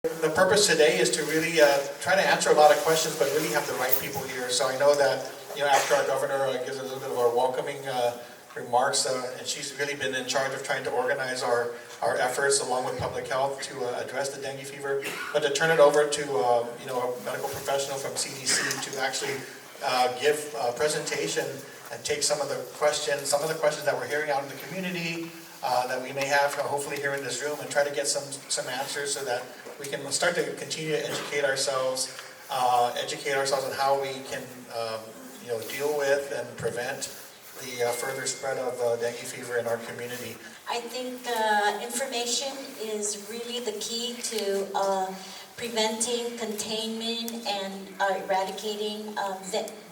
The purpose today is to really try to answer a lot of questions, but really have the right people here. So I know that, after our governor gives a little bit of our welcoming remarks, and she's really been in charge of trying to organize our efforts along with public health to address the dengue fever, but to turn it over to a medical professional from CDC to actually give a presentation and take some of the questions that we're hearing out in the community that we may have hopefully here in this room, and try to get some answers so that we can start to continue to educate ourselves on how we can deal with and prevent the further spread of dengue fever in our community. I think information is really the key to preventing, containment, and eradicating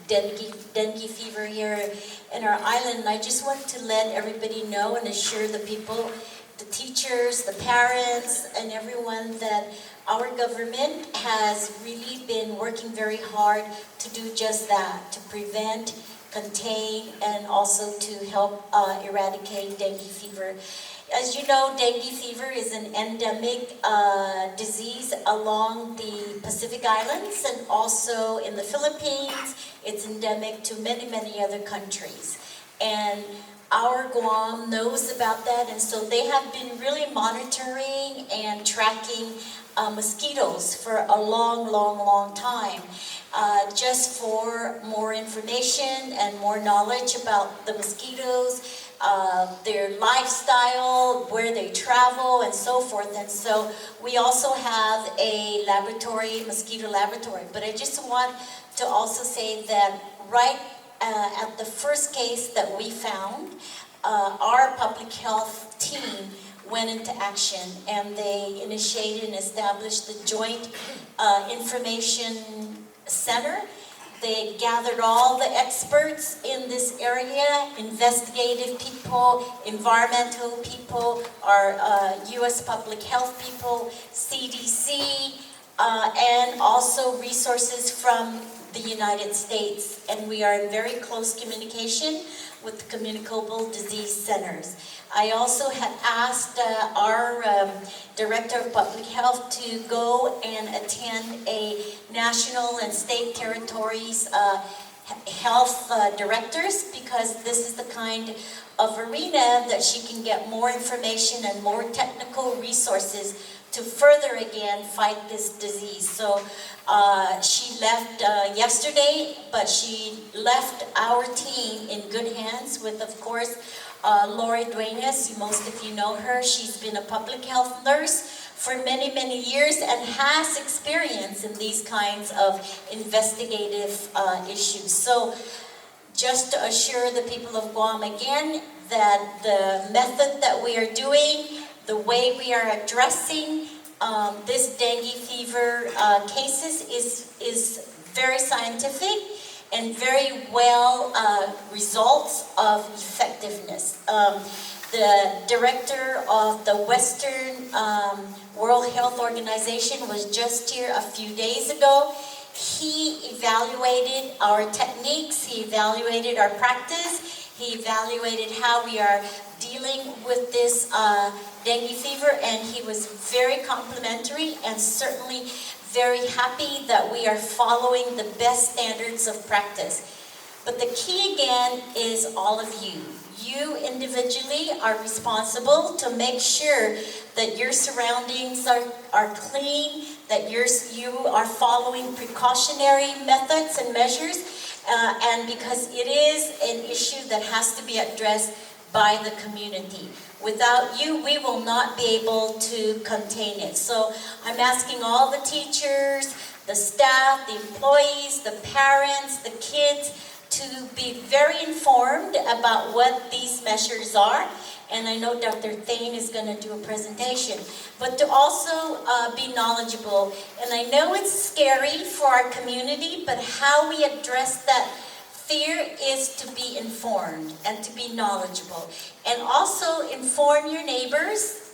dengue fever here in our island. I just want to let everybody know and assure the people, the teachers, the parents, and everyone that our government has really been working very hard to do just that, to prevent, contain, and also to help eradicate dengue fever. As you know, dengue fever is an endemic disease along the Pacific Islands and also in the Philippines. It's endemic to many, many other countries. And our Guam knows about that, and so they have been really monitoring and tracking mosquitoes for a long time. Just for more information and more knowledge about the mosquitoes, their lifestyle, where they travel, and so forth. And so we also have a laboratory, mosquito laboratory. But I just want to also say that right at the first case that we found, our public health team went into action, and they initiated and established the Joint Information Center. They gathered all the experts in this area, investigative people, environmental people, our U.S. public health people, CDC, and also resources from the United States. And we are in very close communication with the communicable disease centers. I also had asked our Director of Public Health to go and attend a national and state territories health directors, because this is the kind of arena that she can get more information and more technical resources to further again fight this disease. So she left yesterday, but she left our team in good hands with, of course, Lori Duenas. Most of you know her. She's been a public health nurse for many, many years and has experience in these kinds of investigative issues. So just to assure the people of Guam again that the method that we are doing, the way we are addressing this dengue fever cases is very scientific and very well results of effectiveness. The director of the Western World Health Organization was just here a few days ago. He evaluated our techniques, he evaluated our practice, he evaluated how we are dealing with this dengue fever, and he was very complimentary and certainly very happy that we are following the best standards of practice. But the key again is all of you. You individually are responsible to make sure that your surroundings are clean, that you are following precautionary methods and measures, and because it is an issue that has to be addressed by the community. Without you, we will not be able to contain it. So I'm asking all the teachers, the staff, the employees, the parents, the kids, to be very informed about what these measures are. And I know Dr. Thane is going to do a presentation, but to also be knowledgeable. And I know it's scary for our community, but how we address that fear is to be informed and to be knowledgeable. And also inform your neighbors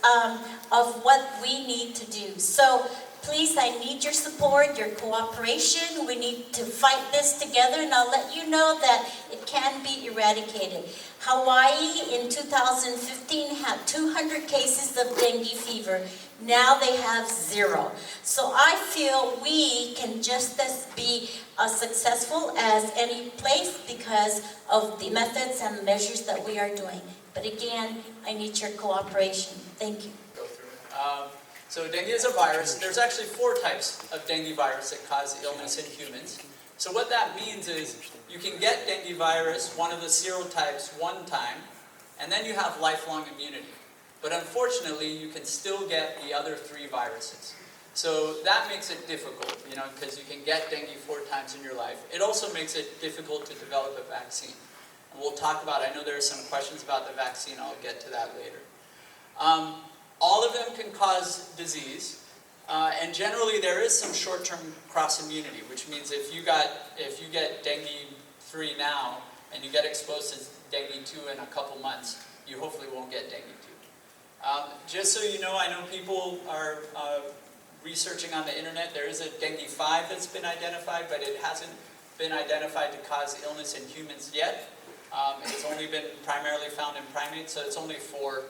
of what we need to do. So Please, I need your support, your cooperation. We need to fight this together, and I'll let you know that it can be eradicated. Hawaii in 2015 had 200 cases of dengue fever. Now they have 0. So I feel we can just as be as successful as any place because of the methods and measures that we are doing. But again, I need your cooperation. Thank you. Go through it. So dengue is a virus. There's actually 4 types of dengue virus that cause illness in humans. So what that means is you can get dengue virus, one of the serotypes, one time, and then you have lifelong immunity. But unfortunately, you can still get the other 3 viruses. So that makes it difficult, because you can get dengue 4 times in your life. It also makes it difficult to develop a vaccine. And we'll talk about, I know there are some questions about the vaccine, I'll get to that later. All of them can cause disease, and generally there is some short-term cross-immunity, which means if you get dengue 3 now, and you get exposed to dengue 2 in a couple months, you hopefully won't get dengue 2. Just so you know, I know people are researching on the internet. There is a dengue 5 that's been identified, but it hasn't been identified to cause illness in humans yet. It's only been primarily found in primates, so it's only 4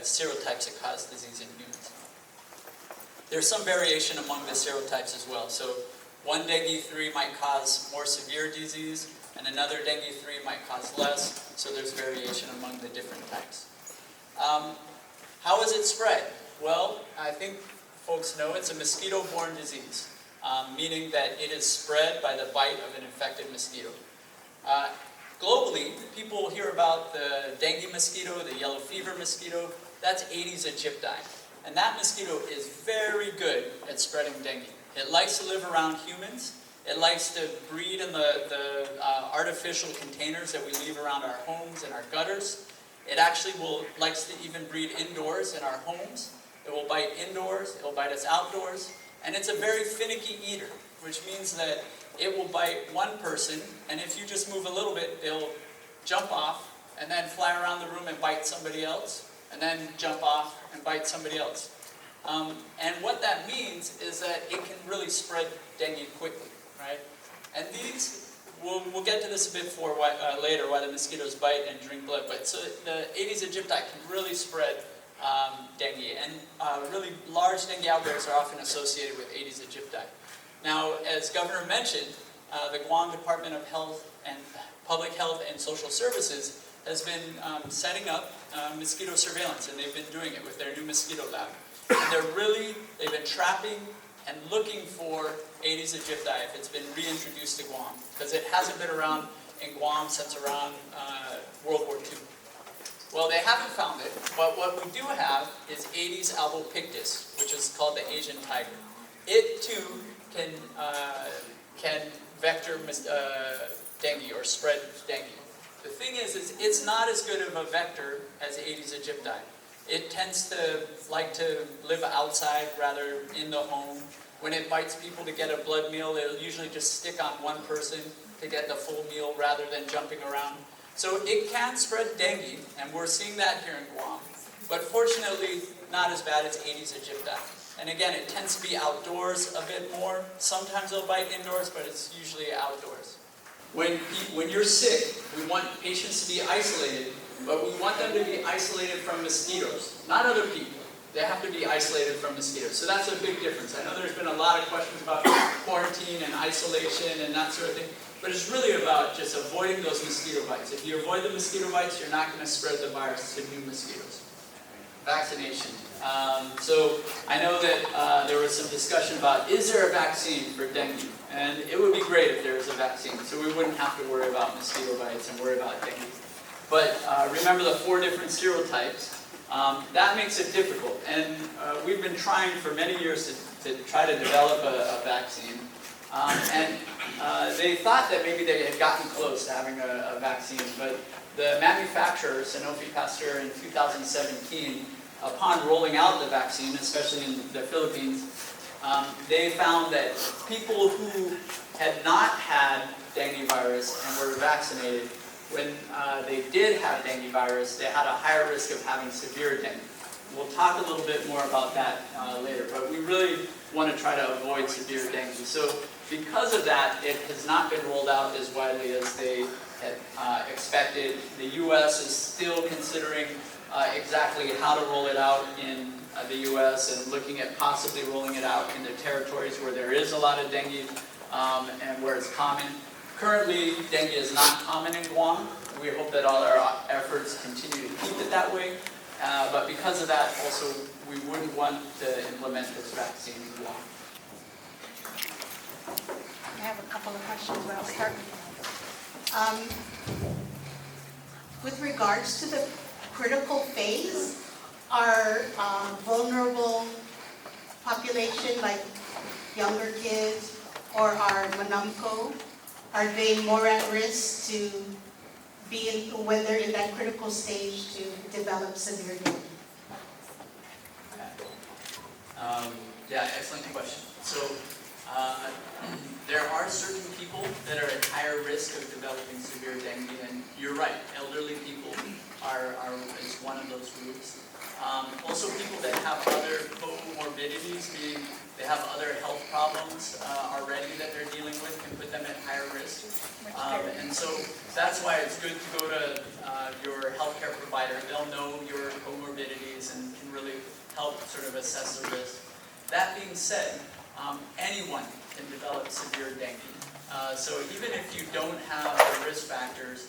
serotypes that cause disease in humans. There's some variation among the serotypes as well. So one dengue 3 might cause more severe disease, and another dengue 3 might cause less, so there's variation among the different types. How is it spread? Well, I think folks know it's a mosquito-borne disease, meaning that it is spread by the bite of an infected mosquito. Globally, people hear about the dengue mosquito, the yellow fever mosquito. That's Aedes aegypti. And that mosquito is very good at spreading dengue. It likes to live around humans. It likes to breed in the artificial containers that we leave around our homes and our gutters. It actually likes to even breed indoors in our homes. It will bite indoors. It will bite us outdoors. And it's a very finicky eater, which means that it will bite one person, and if you just move a little bit, they'll jump off and then fly around the room and bite somebody else, and then jump off and bite somebody else. And what that means is that it can really spread dengue quickly, right? And these, we'll get to this a bit later, why the mosquitoes bite and drink blood. But so the Aedes aegypti can really spread dengue, and really large dengue outbreaks are often associated with Aedes aegypti. Now, as Governor mentioned, the Guam Department of Public Health and Social Services has been setting up mosquito surveillance, and they've been doing it with their new mosquito lab. And they've been trapping and looking for Aedes aegypti if it's been reintroduced to Guam, because it hasn't been around in Guam since around World War II. Well, they haven't found it, but what we do have is Aedes albopictus, which is called the Asian tiger. It too can vector dengue or spread dengue. The thing is it's not as good of a vector as Aedes aegypti. It tends to like to live outside rather in the home. When it bites people to get a blood meal, it'll usually just stick on one person to get the full meal rather than jumping around. So it can spread dengue, and we're seeing that here in Guam. But fortunately, not as bad as Aedes aegypti. And again, it tends to be outdoors a bit more. Sometimes they'll bite indoors, but it's usually outdoors. When you're sick, we want patients to be isolated, but we want them to be isolated from mosquitoes, not other people. They have to be isolated from mosquitoes. So that's a big difference. I know there's been a lot of questions about quarantine and isolation and that sort of thing, but it's really about just avoiding those mosquito bites. If you avoid the mosquito bites, you're not going to spread the virus to new mosquitoes. Vaccination. So I know that there was some discussion about, is there a vaccine for dengue? And it would be great if there was a vaccine, so we wouldn't have to worry about mosquito bites and worry about dengue. But remember the 4 different serotypes. That makes it difficult, and we've been trying for many years to try to develop a vaccine. And they thought that maybe they had gotten close to having a vaccine, but the manufacturer, Sanofi Pasteur, in 2017, upon rolling out the vaccine, especially in the Philippines, they found that people who had not had dengue virus and were vaccinated, when they did have dengue virus, they had a higher risk of having severe dengue. we'll talk a little bit more about that later, but we really want to try to avoid severe dengue. So because of that, it has not been rolled out as widely as they had expected. The U.S. is still considering exactly how to roll it out in the U.S. and looking at possibly rolling it out in the territories where there is a lot of dengue and where it's common. Currently, dengue is not common in Guam. We hope that all our efforts continue to keep it that way. But because of that, also, we wouldn't want to implement this vaccine in Guam. I have a couple of questions, but I'll start with regards to the critical phase, are vulnerable population like younger kids or our Manamco, are they more at risk to be when they're in that critical stage to develop severe dengue? Yeah, excellent question. So there are certain people that are at higher risk of developing severe dengue, and you're right, elderly people is one of those groups. Also people that have other comorbidities, meaning they have other health problems already that they're dealing with, can put them at higher risk. And so that's why it's good to go to your healthcare provider. They'll know your comorbidities and can really help sort of assess the risk. That being said, anyone can develop severe dengue. So even if you don't have the risk factors,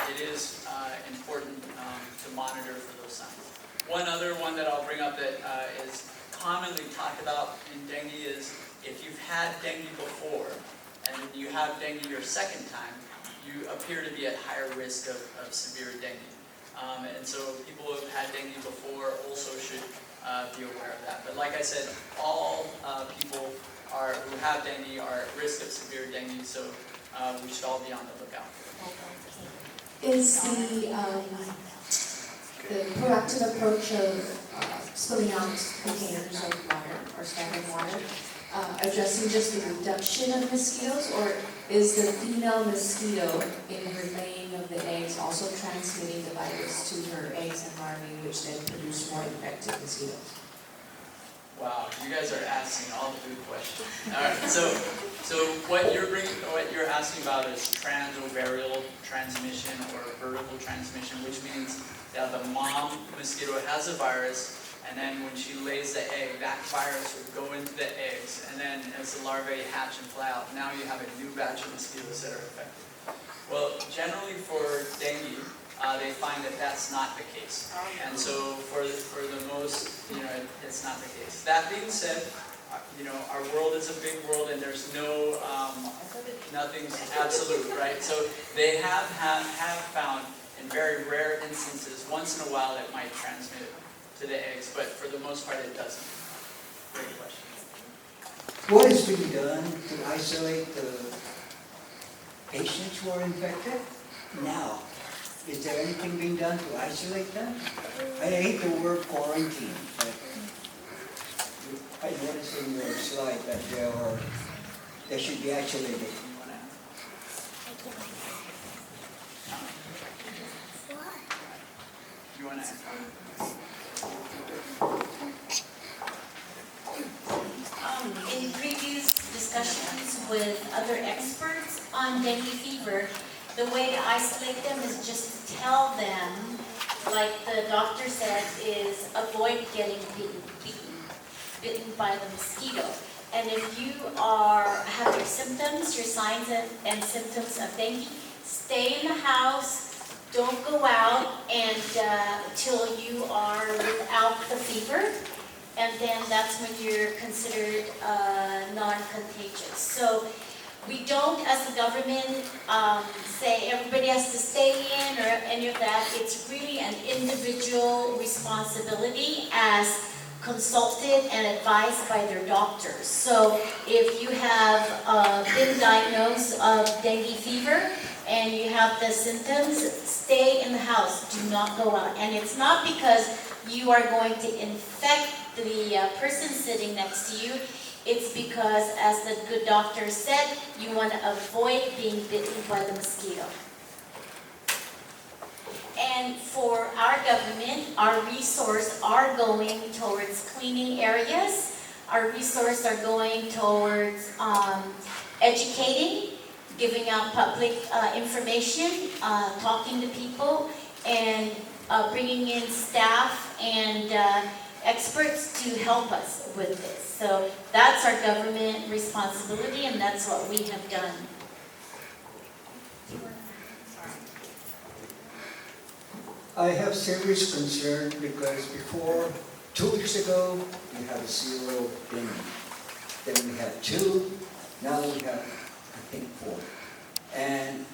it is important to monitor for those signs. One other one that I'll bring up that is commonly talked about in dengue is if you've had dengue before and you have dengue your second time, you appear to be at higher risk of severe dengue. And so people who have had dengue before also should be aware of that. But like I said, all people who have dengue are at risk of severe dengue, so we should all be on the lookout. Is the proactive approach of spilling out containers of water or standard water addressing just the reduction of mosquitoes, or is the female mosquito in her laying of the eggs also transmitting the virus to her eggs and larvae, which then produce more infected mosquitoes? Wow, you guys are asking all the good questions. All right, so what you're asking about is transovarial transmission or vertical transmission, which means that the mom mosquito has a virus, and then when she lays the egg, that virus would go into the eggs, and then as the larvae hatch and fly out, now you have a new batch of mosquitoes that are infected. Well, generally for dengue, they find that that's not the case. And so for the most, it's not the case. That being said, our world is a big world and there's nothing's absolute, right? So they have found in very rare instances, once in a while it might transmit to the eggs, but for the most part it doesn't. Great question. What is being done to isolate the patients who are infected now? Is there anything being done to isolate them? I hate the word quarantine, but I noticed in your slide that they should be isolated. You want to ask? In previous discussions with other experts on dengue fever, the way to isolate them is just to tell them, like the doctor said, is avoid getting bitten by the mosquito. And if you have your symptoms, your signs and symptoms of dengue, stay in the house. Don't go out until you are without the fever, and then that's when you're considered non-contagious. So we don't, as the government, say everybody has to stay in or any of that. It's really an individual responsibility as consulted and advised by their doctors. So if you have been diagnosed of dengue fever, and you have the symptoms, stay in the house, do not go out. And it's not because you are going to infect the person sitting next to you, it's because, as the good doctor said, you want to avoid being bitten by the mosquito. And And for our government, our resources are going towards cleaning areas. Our resources are going towards educating, giving out public information, talking to people, and bringing in staff and experts to help us with this. So that's our government responsibility, and that's what we have done. I have serious concern because before, 2 weeks ago, we had 0 dengue. Then we had 2, now we have, I think, 4. And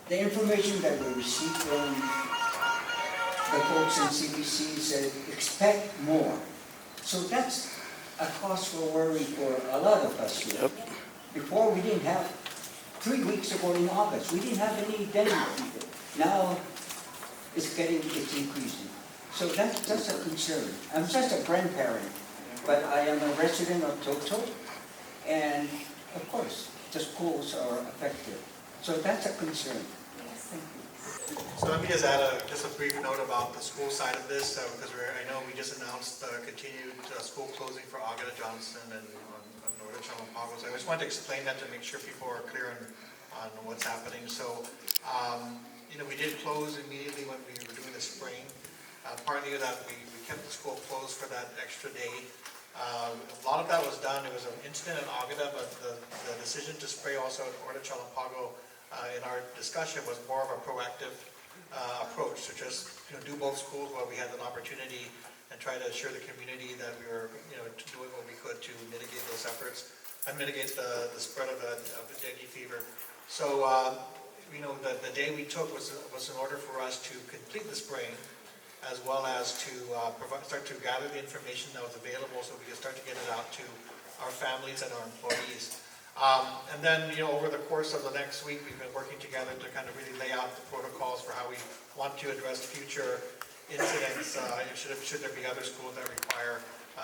the information that we received from the folks in CDC said, expect more. So that's a cause for worry for a lot of us here. Before, we didn't have, 3 weeks ago in August, we didn't have any dengue people. Now, it's increasing. So that's a concern. I'm just a grandparent, but I am a resident of Toto, and of course, the schools are affected. So that's a concern. Thank you. So let me just add just a brief note about the school side of this, because I know we just announced continued school closing for Agata Johnson and on Northern Chalampago. So I just wanted to explain that to make sure people are clear on what's happening. So, we did close immediately when we were doing the spraying. Partly that we kept the school closed for that extra day. A lot of that was done. It was an incident in Agata, but the decision to spray also at Orta Chalampago in our discussion was more of a proactive approach to just do both schools while we had an opportunity and try to assure the community that we were doing what we could to mitigate those efforts and mitigate the spread of the dengue fever. So the day we took was in order for us to complete the spraying, as well as to start to gather the information that was available so we could start to get it out to our families and our employees. And then, over the course of the next week, we've been working together to kind of really lay out the protocols for how we want to address future incidents, should there be other schools that require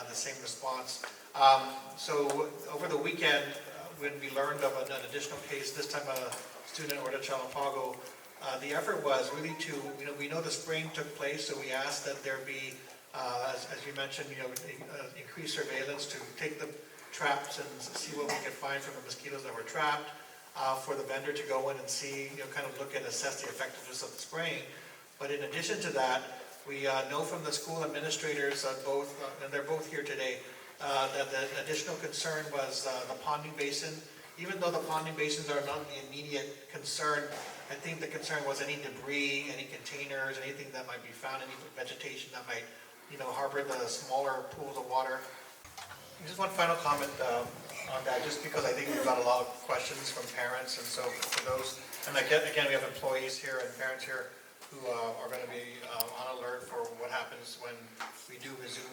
the same response. So over the weekend, when we learned of an additional case, this time a student at Orta Chalampago, the effort was really to, we know the spraying took place, so we asked that there be, as you mentioned, increased surveillance to take the traps and see what we could find from the mosquitoes that were trapped, for the vendor to go in and see, kind of look and assess the effectiveness of the spraying. But in addition to that, we know from the school administrators, both, and they're both here today, that the additional concern was the ponding basin. Even though the ponding basins are not the immediate concern, I think the concern was any debris, any containers, anything that might be found, any vegetation that might, harbor the smaller pools of water. Just one final comment on that, just because I think we've got a lot of questions from parents, and so for those, and again, we have employees here and parents here who are going to be on alert for what happens when we do resume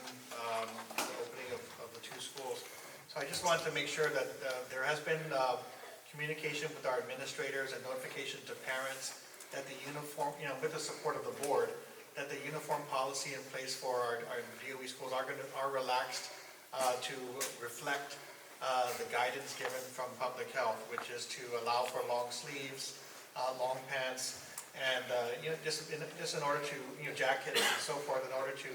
the opening of the 2 schools. So I just wanted to make sure that there has been communication with our administrators and notification to parents that the uniform, with the support of the board, that the uniform policy in place for our DOE schools are relaxed to reflect the guidance given from public health, which is to allow for long sleeves, long pants, and just in order to jackets and so forth, in order to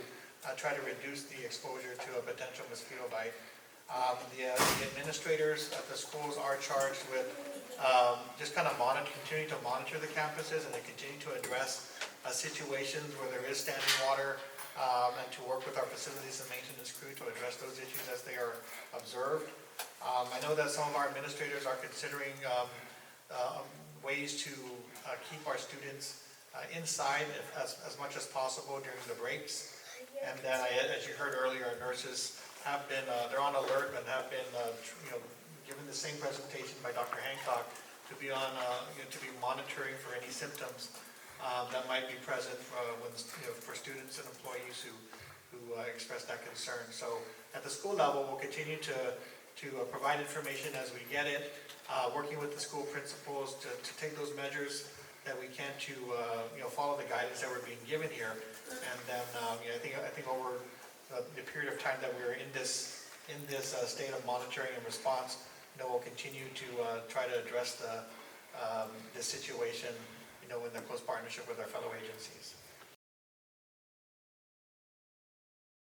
try to reduce the exposure to a potential mosquito bite. The administrators at the schools are charged with just kind of continuing to monitor the campuses and to continue to address situations where there is standing water, and to work with our facilities and maintenance crew to address those issues as they are observed. I know that some of our administrators are considering ways to keep our students inside as much as possible during the breaks. And then, as you heard earlier, our nurses have been, they're on alert and have been, given the same presentation by Dr. Hancock to be on, to be monitoring for any symptoms that might be present for students and employees who express that concern. So at the school level, we'll continue to provide information as we get it, working with the school principals to take those measures that we can to follow the guidance that we're being given here. And then I think over the period of time that we're in this state of monitoring and response, we'll continue to try to address this situation, in the close partnership with our fellow agencies.